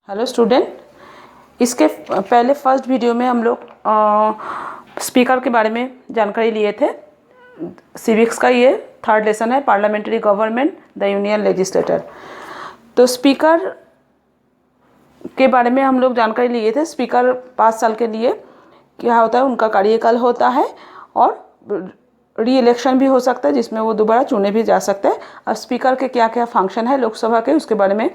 Hello student, इसके पहले first video में हम लोग स्पीकर के बारे में जानकारी लिए थे। सिविक्स का ये थर्ड लेसन है, parliamentary government the union legislator. तो स्पीकर के बारे में हम लोग जानकारी लिए थे। स्पीकर 5 साल के लिए क्या होता है, उनका कार्यकाल होता है और री इलेक्शन भी हो सकता है, जिसमें वो दोबारा चुने भी जा सकते हैं। और स्पीकर के क्या क्या फंक्शन है लोकसभा के, उसके बारे में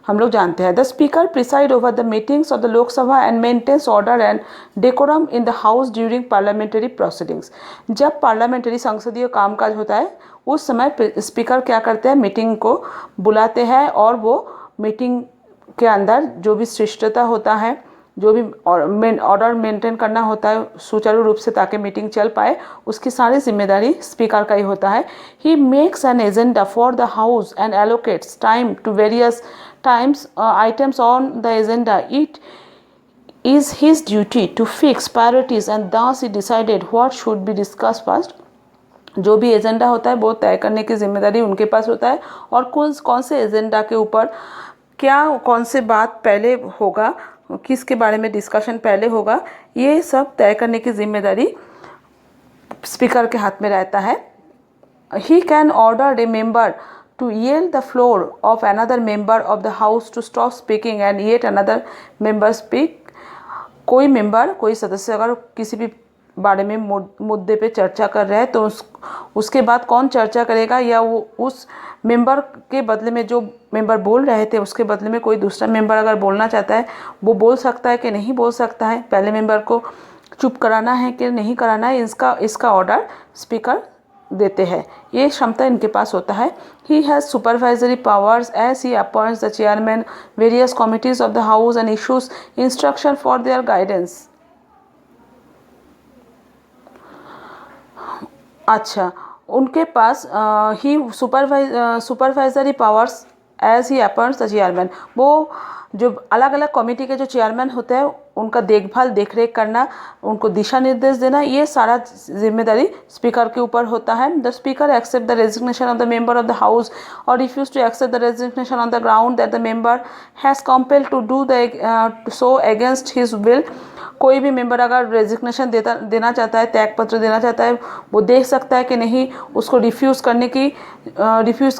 हम लोग जानते हैं। The speaker preside over the meetings of the Lok Sabha and maintains order and decorum in the house during parliamentary proceedings. जब पार्लियामेंट्री संसदीय कामकाज होता है उस समय स्पीकर क्या करते हैं, मीटिंग को बुलाते हैं और वो मीटिंग के अंदर जो भी शिष्टता होता है, जो भी ऑर्डर मेंटेन करना होता है सुचारू रूप से ताकि मीटिंग चल पाए, उसकी सारी जिम्मेदारी स्पीकर का ही होता है। He makes an agenda for the house and allocates time to various items on the agenda. It is his duty to fix priorities and thus he decided what should be discussed first. जो भी agenda होता है वो तय करने की जिम्मेदारी उनके पास होता है और कौन से एजेंडा के ऊपर क्या कौन से बात पहले होगा, किसके बारे में डिस्कशन पहले होगा, ये सब तय करने की जिम्मेदारी स्पीकर के हाथ में रहता है। He can order a member to yield the floor of another member of the house to stop speaking and yet another member speak. कोई मेंबर, कोई सदस्य अगर किसी भी बारे में मुद्दे पे चर्चा कर रहे हैं तो उसके बाद कौन चर्चा करेगा, या वो उस मेंबर के बदले में जो मेंबर बोल रहे थे उसके बदले में कोई दूसरा मेंबर अगर बोलना चाहता है वो बोल सकता है कि नहीं बोल सकता है, पहले मेंबर को चुप कराना है कि नहीं कराना है, इसका ऑर्डर स्पीकर देते हैं। ये क्षमता इनके पास होता है। He has supervisory powers as he appoints the chairman various committees of the house and issues instruction for their guidance. अच्छा, उनके पास he supervisory powers as he appoints the chairman, वो जो अलग अलग कमेटी के जो चेयरमैन होते हैं उनका देखभाल देखरेख करना, उनको दिशा निर्देश देना, ये सारा जिम्मेदारी स्पीकर के ऊपर होता है। The speaker accept the resignation of the member of the house और refuse to accept the resignation on the ground that the member has compelled to do the so against his will. कोई भी member अगर resignation देना चाहता है, त्याग पत्र देना चाहता है, वो देख सकता है कि नहीं, उसको रिफ्यूज़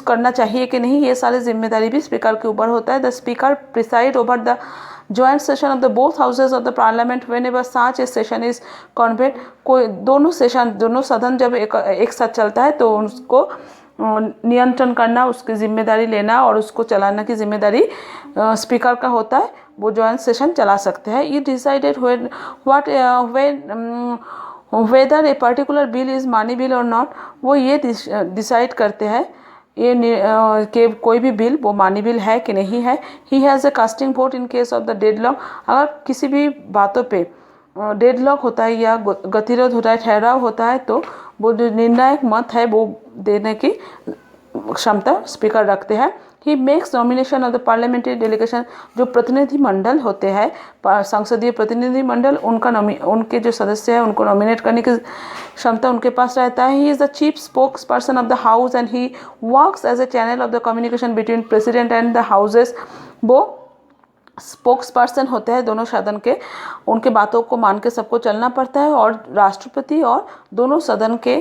करना चाहिए कि नहीं, ये सारी जिम्मेदारी भी स्पीकर के ऊपर होता है। The speaker preside over the joint session of the both houses of the parliament whenever such a session is convened. कोई दोनों सदन जब एक साथ चलता है तो उसको नियंत्रण करना, उसकी जिम्मेदारी लेना और उसको चलाने की जिम्मेदारी स्पीकर का होता है। वो जॉइंट सेशन चला सकते हैं। ये decided weather a particular bill is money bill और नॉट, वो ये डिसाइड करते हैं कि कोई भी बिल वो मानी बिल है कि नहीं है। He has a casting vote in case of the deadlock, अगर किसी भी बातों पे डेडलॉक होता है या गतिरोध होता है, ठहराव होता है, तो वो जो निर्णायक मत है वो देने की क्षमता स्पीकर रखते हैं। He makes nomination of the parliamentary delegation, जो प्रतिनिधि मंडल होते हैं, संसदीय प्रतिनिधि मंडल, उनके जो सदस्य हैं उनको नॉमिनेट करने की क्षमता उनके पास रहता है। He is the chief spokesperson of the house and he works as a channel of the communication between president and the houses. वो स्पोक्स पर्सन होते हैं दोनों सदन के, उनके बातों को मान के सबको चलना पड़ता है और राष्ट्रपति और दोनों सदन के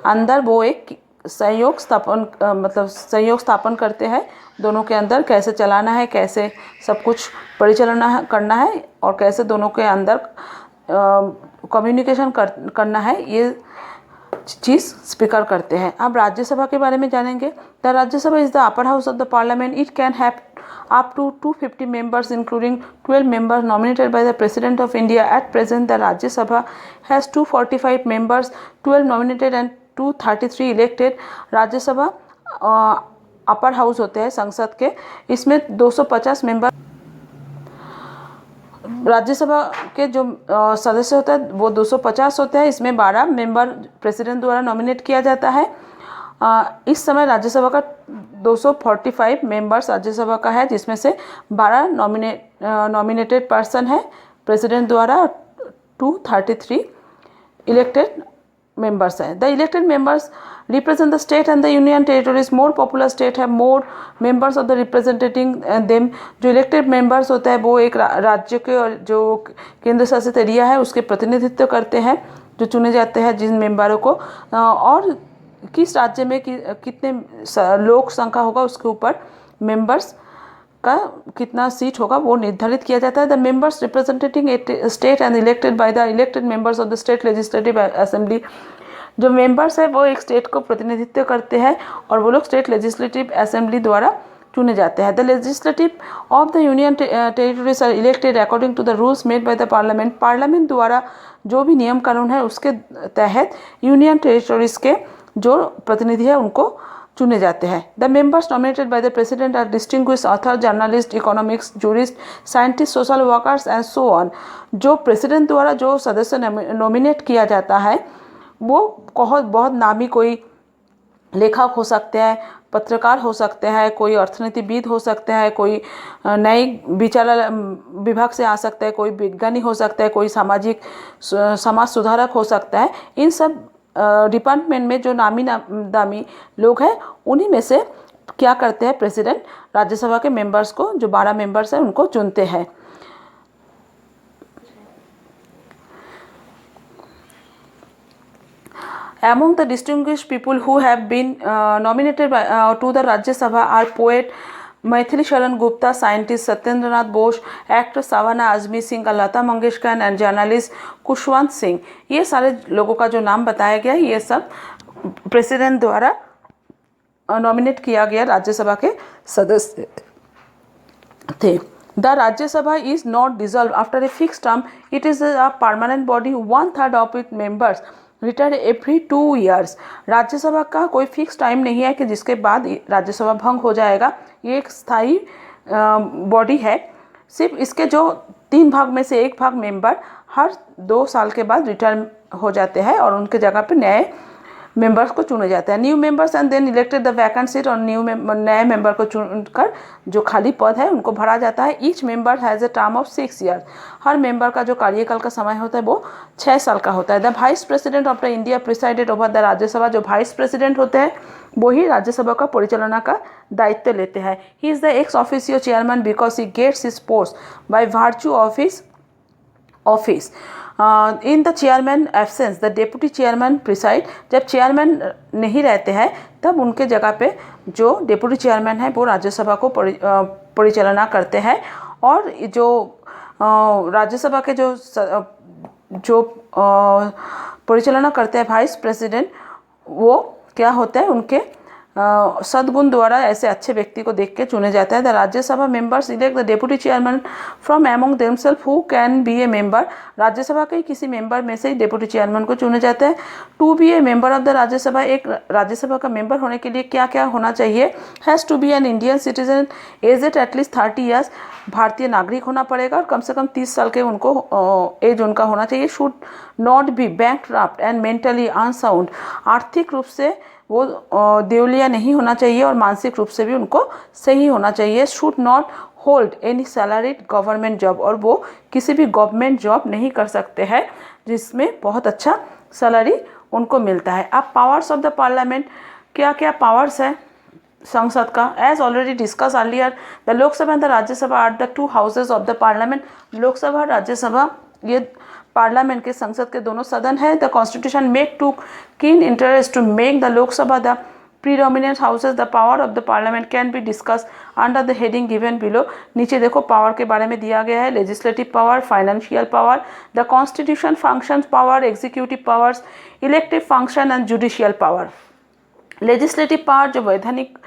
अंदर वो एक सहयोग स्थापन करते हैं। दोनों के अंदर कैसे चलाना है, कैसे सब कुछ परिचालना करना है और कैसे दोनों के अंदर कम्युनिकेशन करना है, ये चीज़ स्पीकर करते हैं। अब राज्यसभा के बारे में जानेंगे। The Rajya Sabha is the upper house of the parliament. It can have up to 250 members including 12 members nominated by the President of India. At present the Rajya Sabha has 245 members, 12 nominated and 233 elected. Rajya Sabha upper house होते हैं संसद के, इसमें 250 member Rajya Sabha के जो सदस्य होता है वो 250 होते हैं। इसमें 12 मेंबर प्रेसिडेंट द्वारा नॉमिनेट किया जाता है। इस समय राज्यसभा का 245 मेंबर्स राज्यसभा का है, जिसमें से 12 नॉमिनेटेड पर्सन है प्रेसिडेंट द्वारा, 233 इलेक्टेड मेंबर्स हैं। The elected members represent the state and the union territories. More popular state है more members of the representing them. जो इलेक्टेड मेंबर्स होता है वो एक राज्य के और जो केंद्र शासित एरिया है उसके प्रतिनिधित्व करते हैं, जो चुने जाते हैं जिन मेंबरों को, और किस राज्य में कितने लोक संख्या होगा उसके ऊपर मेंबर्स का कितना सीट होगा वो निर्धारित किया जाता है। The members representing state and elected by the elected members of the state legislative assembly. जो मेंबर्स है वो एक स्टेट को प्रतिनिधित्व करते हैं और वो लोग स्टेट लेजिस्लेटिव असेंबली द्वारा चुने जाते हैं। The legislative of the union territories are elected according to the rules made by the parliament. Parliament द्वारा जो भी नियम कानून है उसके तहत यूनियन टेरिटरीज के जो प्रतिनिधि है उनको चुने जाते हैं। The members nominated by the president are distinguished author, journalist, economics, jurist, scientist, social workers and so on. जो प्रेसिडेंट द्वारा जो सदस्य नॉमिनेट किया जाता है वो बहुत नामी कोई लेखक हो सकते हैं, पत्रकार हो सकते हैं, कोई अर्थनीतिविद हो सकते हैं, कोई न्यायिक विचार विभाग से आ सकता है, कोई विज्ञानी हो सकता है, कोई समाज सुधारक हो सकता है। इन सब डिपार्टमेंट में जो नामी दामी लोग हैं उन्हीं में से क्या करते हैं प्रेसिडेंट राज्यसभा के मेंबर्स को, जो 12 मेंबर्स हैं उनको चुनते हैं। Among the distinguished people who have been nominated to the Rajya Sabha are poet Maithili Sharan Gupta, scientist Satyendra Nath Bose, actor Savana Azmi Singh, Lata Mangeshkar and journalist Kushwant Singh। ये सारे लोगों का जो नाम बताया गया है ये सब प्रेसिडेंट द्वारा नॉमिनेट किया गया राज्यसभा के सदस्य थे। The Rajya Sabha is not dissolved after a fixed term. It is a permanent body. 1/3 of its members retire every 2 years। Rajya Sabha का कोई फिक्स टाइम नहीं है कि जिसके बाद राज्यसभा भंग हो जाएगा। ये एक स्थायी बॉडी है। सिर्फ इसके जो 3 भाग में से 1 भाग मेंबर हर 2 साल के बाद रिटायर हो जाते हैं और उनके जगह पे नए मेंबर्स को चुने जाते हैं। New members and then elected the vacant seat. और नए मेंबर को चुनकर जो खाली पद है उनको भरा जाता है। Each member has a term of 6 years। Her member का जो कार्यकाल का समय होता है वो 6 साल का होता है। The vice president of the India presided over the Rajya Sabha. जो वाइस प्रेसिडेंट होते हैं वो ही राज्यसभा का परिचालना का दायित्व लेते हैं। He is the ex officio chairman because he gets his post by virtue of his office. In the chairman absence the deputy chairman preside. जब चेयरमैन नहीं रहते हैं तब उनके जगह पे जो डेप्यूटी चेयरमैन है वो राज्यसभा को परिचालना करते हैं। और जो राज्यसभा के जो परिचालना करते हैं वाइस प्रेसिडेंट, वो क्या होता है उनके सद्गुण द्वारा ऐसे अच्छे व्यक्ति को देख के चुने जाते हैं। The Rajya Sabha members elect the deputy chairman from among themselves who can be A member. Rajya Sabha के किसी मेंबर में से ही डेप्यूटी चेयरमैन को चुने जाते हैं। To be A member of the Rajya Sabha. एक राज्यसभा का मेंबर होने के लिए क्या क्या होना चाहिए? Has to be an Indian citizen, as at least 30 years। भारतीय नागरिक होना पड़ेगा और कम से कम 30 साल के उनको एज उनका होना चाहिए। Should not be bankrupt and mentally unsound. आर्थिक रूप से वो देवलिया नहीं होना चाहिए और मानसिक रूप से भी उनको सही होना चाहिए। Should not hold any salaried government job. और वो किसी भी गवर्नमेंट जॉब नहीं कर सकते हैं जिसमें बहुत अच्छा सैलरी उनको मिलता है। अब पावर्स ऑफ द पार्लियामेंट, क्या क्या पावर्स है संसद का? As already discuss earlier, the Lok Sabha and the Rajya Sabha are the 2 houses of the parliament. Lok Sabha Rajya Sabha ये पार्लियामेंट के संसद के दोनों सदन है। The constitution make to keen interest to make the Lok Sabha the predominant houses. The power of the parliament can be discuss under the heading given below. नीचे देखो power के बारे में दिया गया है। Legislative power, financial power, the constitution function power, executive powers, elective function and judicial power. Legislative power जो वैधानिक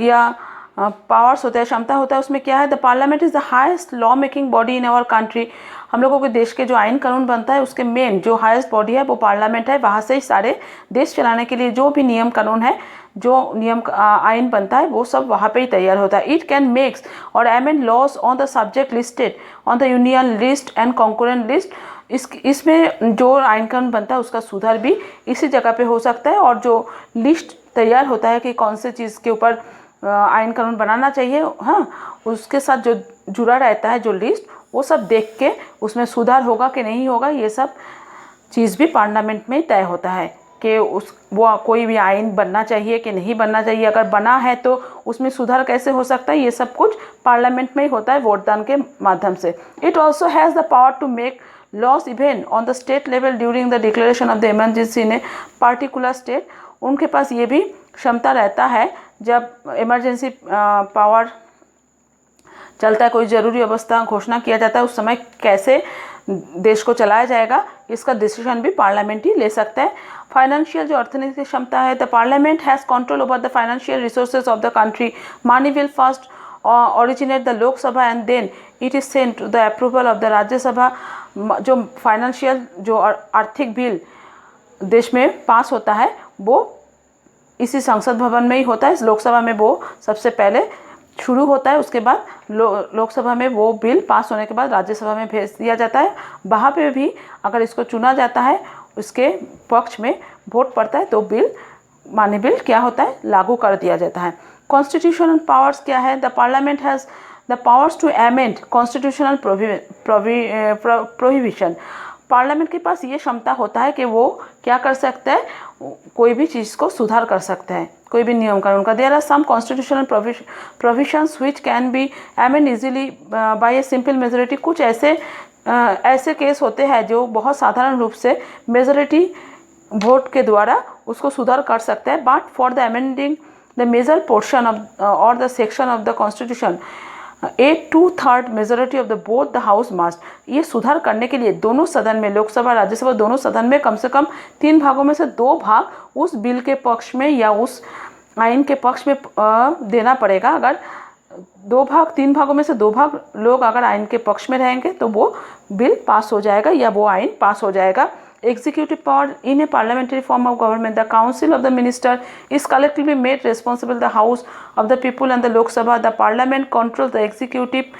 या पावर्स होता है, क्षमता होता है, उसमें क्या है? The parliament is the highest law making body in our country. हम लोगों के देश के जो आइन कानून बनता है उसके मेन जो हाईएस्ट बॉडी है वो पार्लियामेंट है। वहाँ से ही सारे देश चलाने के लिए जो भी नियम कानून है, जो नियम आइन बनता है वो सब वहाँ पे ही तैयार होता है। इट कैन मेक्स और amend laws on the subject listed on the union list and concurrent list. इसमें जो आइन कानून बनता है उसका सुधार भी इसी जगह पे हो सकता है। और जो लिस्ट तैयार होता है कि कौन से चीज़ के ऊपर आइन कानून बनाना चाहिए, हाँ, उसके साथ जो जुड़ा रहता है जो लिस्ट, वो सब देख के उसमें सुधार होगा कि नहीं होगा, ये सब चीज़ भी पार्लियामेंट में तय होता है कि वो कोई भी आइन बनना चाहिए कि नहीं बनना चाहिए, अगर बना है तो उसमें सुधार कैसे हो सकता है, ये सब कुछ पार्लियामेंट में ही होता है वोटदान के माध्यम से। It also has the power to make laws even on the state level during the declaration of the emergency in a particular state. उनके पास ये भी क्षमता रहता है जब इमरजेंसी पावर चलता है, कोई ज़रूरी अवस्था घोषणा किया जाता है, उस समय कैसे देश को चलाया जाएगा इसका डिसीजन भी पार्लियामेंट ही ले सकता है। फाइनेंशियल जो अर्थनीतिक क्षमता है, the parliament has control over the financial resources of the country. Money will first originate the Lok Sabha and then it is sent to the approval of the राज्य सभा। जो फाइनेंशियल जो आर्थिक बिल देश में पास होता है वो इसी संसद भवन में ही होता है। लोकसभा में वो सबसे पहले शुरू होता है, उसके बाद लोकसभा में वो बिल पास होने के बाद राज्यसभा में भेज दिया जाता है। वहाँ पे भी अगर इसको चुना जाता है, उसके पक्ष में वोट पड़ता है तो बिल मान्य बिल क्या होता है, लागू कर दिया जाता है। कॉन्स्टिट्यूशनल पावर्स क्या है, the parliament has the powers to amend constitutional prohibition. Parliament के पास ये क्षमता होता है कि वो क्या कर सकता है, कोई भी चीज़ को सुधार कर सकता है, कोई भी नियम कानून का। There are some constitutional provisions which can be amend easily by a simple majority. कुछ ऐसे केस होते हैं जो बहुत साधारण रूप से मेजोरिटी वोट के द्वारा उसको सुधार कर सकते हैं। But for the amending the major portion of or the section of the constitution a 2/3 majority of the both the house must. ये सुधार करने के लिए दोनों सदन में, लोकसभा राज्यसभा दोनों सदन में कम से कम 3 भागों में से 2 भाग उस बिल के पक्ष में या उस आइन के पक्ष में देना पड़ेगा। अगर 3 भागों में से 2 भाग लोग अगर आइन के पक्ष में रहेंगे तो वो बिल पास हो जाएगा या वो आइन पास हो जाएगा। Executive power in a parliamentary form of government, the council of the minister is collectively made responsible the house of the people and the Lok Sabha. The parliament controls the executive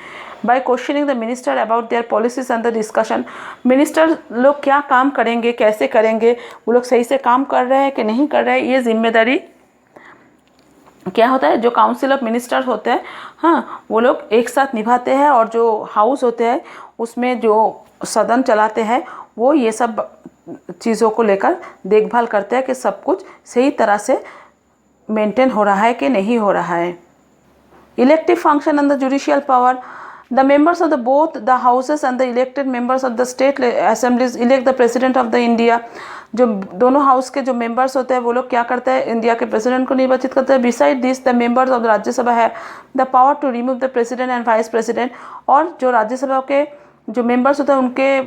by questioning the minister about their policies and the discussion. minister लोग क्या काम करेंगे, कैसे करेंगे, वो लोग सही से काम कर रहे हैं कि नहीं कर रहे हैं, ये जिम्मेदारी क्या होता है, जो काउंसिल ऑफ मिनिस्टर्स होते हैं, हाँ, वो लोग एक साथ निभाते हैं। और जो हाउस होते हैं उसमें जो सदन चलाते हैं वो ये सब चीज़ों को लेकर देखभाल करते हैं कि सब कुछ सही तरह से मेंटेन हो रहा है कि नहीं हो रहा है। Elective function and the judicial power, the members of the both the houses and the elected members of the state assemblies elect the president of the India. जो दोनों हाउस के जो मेंबर्स होते हैं वो लोग क्या करते हैं, इंडिया के प्रेसिडेंट को निर्वाचित करते हैं। Beside this the members of the Rajya Sabha है the power to remove the president and vice president. और जो राज्यसभा के जो मेंबर्स होते हैं उनके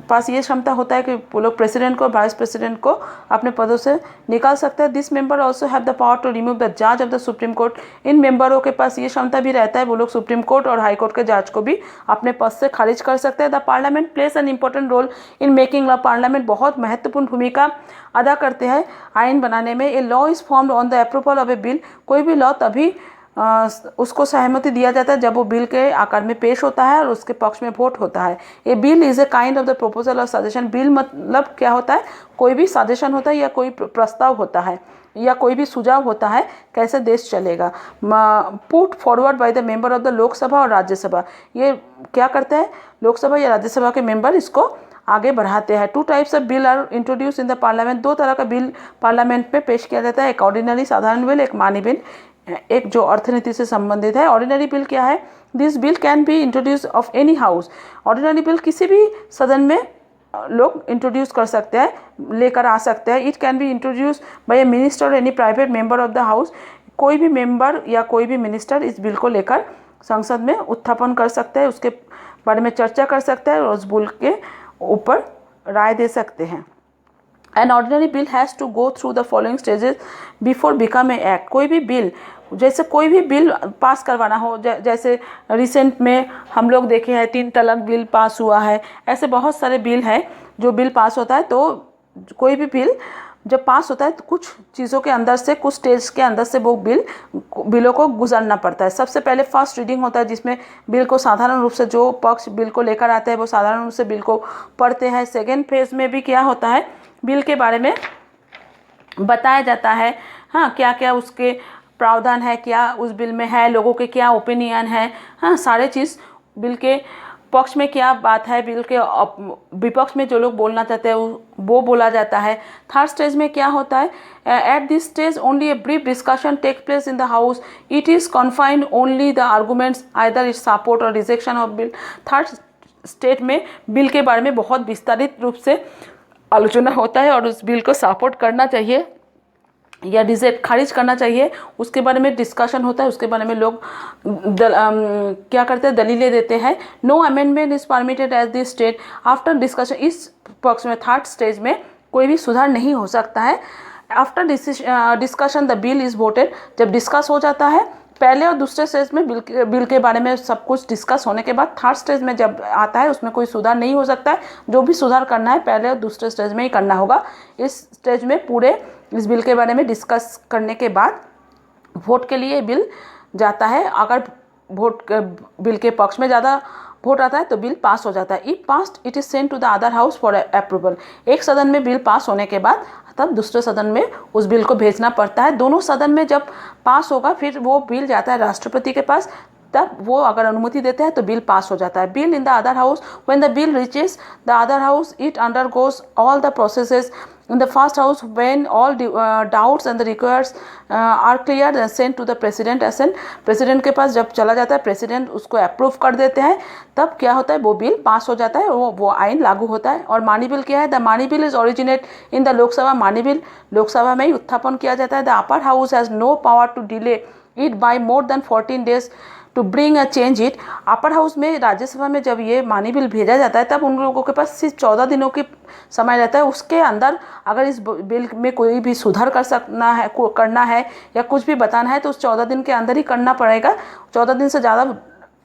पास ये क्षमता होता है कि वो लोग प्रेसिडेंट को, वाइस प्रेसिडेंट को अपने पदों से निकाल सकते हैं। This member also have the power to remove the जज ऑफ द सुप्रीम कोर्ट। इन मेंबरों के पास ये क्षमता भी रहता है, वो लोग सुप्रीम कोर्ट और हाई कोर्ट के जज को भी अपने पद से खारिज कर सकते हैं। The parliament plays an important role in making law. Parliament बहुत महत्वपूर्ण भूमिका अदा करते हैं आइन बनाने में। A law is formed on the approval of a bill. कोई भी लॉ तभी उसको सहमति दिया जाता है जब वो बिल के आकार में पेश होता है और उसके पक्ष में वोट होता है। A bill is a kind of the proposal or suggestion. Bill मतलब क्या होता है, कोई भी सजेशन होता है या कोई प्रस्ताव होता है या कोई भी सुझाव होता है कैसे देश चलेगा। Put forward by the member of the Lok Sabha और राज्यसभा। ये क्या करते हैं, लोकसभा या राज्यसभा के मेंबर इसको आगे बढ़ाते हैं। 2 types of bill are introduce in the parliament. 2 तरह का बिल पार्लियामेंट में पेश किया जाता है, एक ऑर्डिनरी साधारण बिल, एक मानी बिल, एक जो अर्थनीति से संबंधित है। ऑर्डिनरी बिल क्या है, this bill can be introduce of any house. Ordinary bill किसी भी सदन में लोग इंट्रोड्यूस कर सकते हैं, लेकर आ सकते हैं। It can be introduce by a minister or any private member of the house. कोई भी मेंबर या कोई भी मिनिस्टर इस बिल को लेकर संसद में उत्थापन कर सकते हैं, उसके बारे में चर्चा कर सकते हैं और उस बिल के ऊपर राय दे सकते हैं। An ordinary bill has to go through the following stages before become an act. कोई भी बिल, जैसे कोई भी बिल पास करवाना हो, जैसे रिसेंट में हम लोग देखे हैं 3 तलाक बिल पास हुआ है, ऐसे बहुत सारे बिल हैं जो बिल पास होता है। तो कोई भी बिल जब पास होता है तो कुछ चीज़ों के अंदर से, कुछ स्टेज के अंदर से वो बिलों को गुजरना पड़ता है। सबसे पहले फर्स्ट रीडिंग होता है जिसमें बिल को साधारण रूप से जो पक्ष बिल को लेकर आते हैं वो साधारण रूप से बिल को पढ़ते हैं। सेकेंड फेज में भी क्या होता है, बिल के बारे में बताया जाता है, हाँ, क्या क्या उसके प्रावधान है, क्या उस बिल में है, लोगों के क्या ओपिनियन है, हाँ, सारे चीज़ बिल के पक्ष में क्या बात है, बिल के विपक्ष में जो लोग बोलना चाहते हैं वो बोला जाता है। थर्ड स्टेज में क्या होता है, at this stage only a brief discussion take place in the house, it is confined only the arguments either its support or rejection of bill. Third stage में बिल के बारे में बहुत विस्तारित रूप से आलोचना होता है और उस बिल को सपोर्ट करना चाहिए या रिजेक्ट खारिज करना चाहिए, उसके बारे में डिस्कशन होता है। उसके बारे में लोग क्या करते हैं, दलीलें देते हैं। No amendment is permitted at this stage after discussion. इस पक्ष में थर्ड स्टेज में कोई भी सुधार नहीं हो सकता है। After discussion the bill is voted. जब डिस्कस हो जाता है, पहले और दूसरे स्टेज में बिल के बारे में सब कुछ डिस्कस होने के बाद थर्ड स्टेज में जब आता है उसमें कोई सुधार नहीं हो सकता है। जो भी सुधार करना है पहले और दूसरे स्टेज में ही करना होगा। इस स्टेज में पूरे इस बिल के बारे में डिस्कस करने के बाद वोट के लिए बिल जाता है। अगर बिल के पक्ष में ज़्यादा वोट आता है तो बिल पास हो जाता है। If passed it is send to the other house for approval. एक सदन में बिल पास होने के बाद तब दूसरे सदन में उस बिल को भेजना पड़ता है। दोनों सदन में जब पास होगा फिर वो बिल जाता है राष्ट्रपति के पास, तब वो अगर अनुमति देते हैं तो बिल पास हो जाता है। Bill in the other house, when the bill reaches the other house it undergoes all the processes in the first house when all doubts and the requires are cleared and sent to the president as an president के पास जब चला जाता है, president उसको approve कर देते हैं, तब क्या होता है, वो बिल पास हो जाता है, वो आइन लागू होता है। और मानी बिल क्या है, the money bill is originate in the Lok Sabha. Money bill Lok Sabha में ही उत्थापन किया जाता है। The upper house has no power to delay it by more than 14 days to bring a change it. Upper house में राज्यसभा में जब ये मानी बिल भेजा जाता है तब उन लोगों के पास सिर्फ 14 दिनों की समय रहता है। उसके अंदर अगर इस बिल में कोई भी सुधार करना है या कुछ भी बताना है तो उस 14 दिन के अंदर ही करना पड़ेगा। 14 दिन से ज़्यादा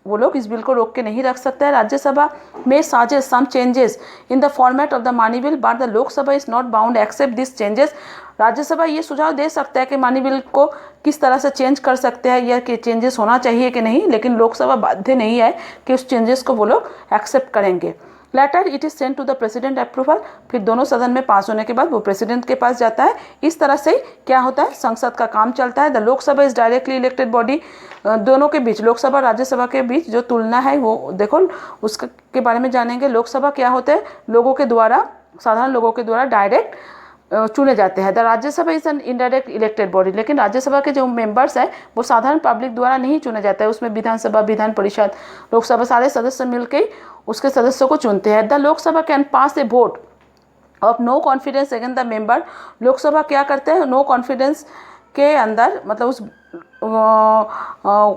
वो लोग इस बिल को रोक के नहीं रख सकते हैं। राज्यसभा में suggest some changes in the format of the money bill but the Lok Sabha is not bound accept this changes. Rajya Sabha ये सुझाव दे सकता है कि मानी बिल को किस तरह से चेंज कर सकते हैं या कि चेंजेस होना चाहिए कि नहीं, लेकिन लोकसभा बाध्य नहीं है कि उस चेंजेस को वो लोग एक्सेप्ट करेंगे। Later it is send to the president approval. फिर दोनों सदन में पास होने के बाद वो प्रेसिडेंट के पास जाता है। इस तरह से क्या होता है, संसद का काम चलता है। The Lok Sabha is directly elected body. दोनों के बीच, लोकसभा राज्यसभा के बीच जो तुलना है वो देखो, उसके बारे में जानेंगे। लोकसभा क्या होता है, लोगों के द्वारा, साधारण लोगों के द्वारा डायरेक्ट चुने जाते हैं। The Rajya Sabha is an indirect elected body. लेकिन राज्यसभा के जो मेंबर्स हैं वो साधारण पब्लिक द्वारा नहीं चुने जाते हैं। उसमें विधानसभा, विधान परिषद, लोकसभा सारे सदस्य मिलकर उसके सदस्यों को चुनते हैं। The Lok Sabha can pass a vote of no confidence against the member. Lok Sabha क्या करते हैं, नो कॉन्फिडेंस के अंदर मतलब उस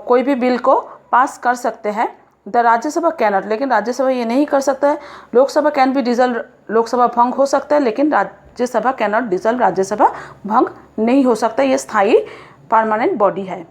कोई भी बिल को पास कर सकते हैं। द राज्यसभा कैनॉट, लेकिन राज्यसभा ये नहीं कर सकता है। Lok Sabha can be dissolve, Lok Sabha भंग हो सकता है, लेकिन राज्यसभा कैनॉट डिसॉल्व, राज्यसभा भंग नहीं हो सकता। ये स्थायी परमानेंट बॉडी है।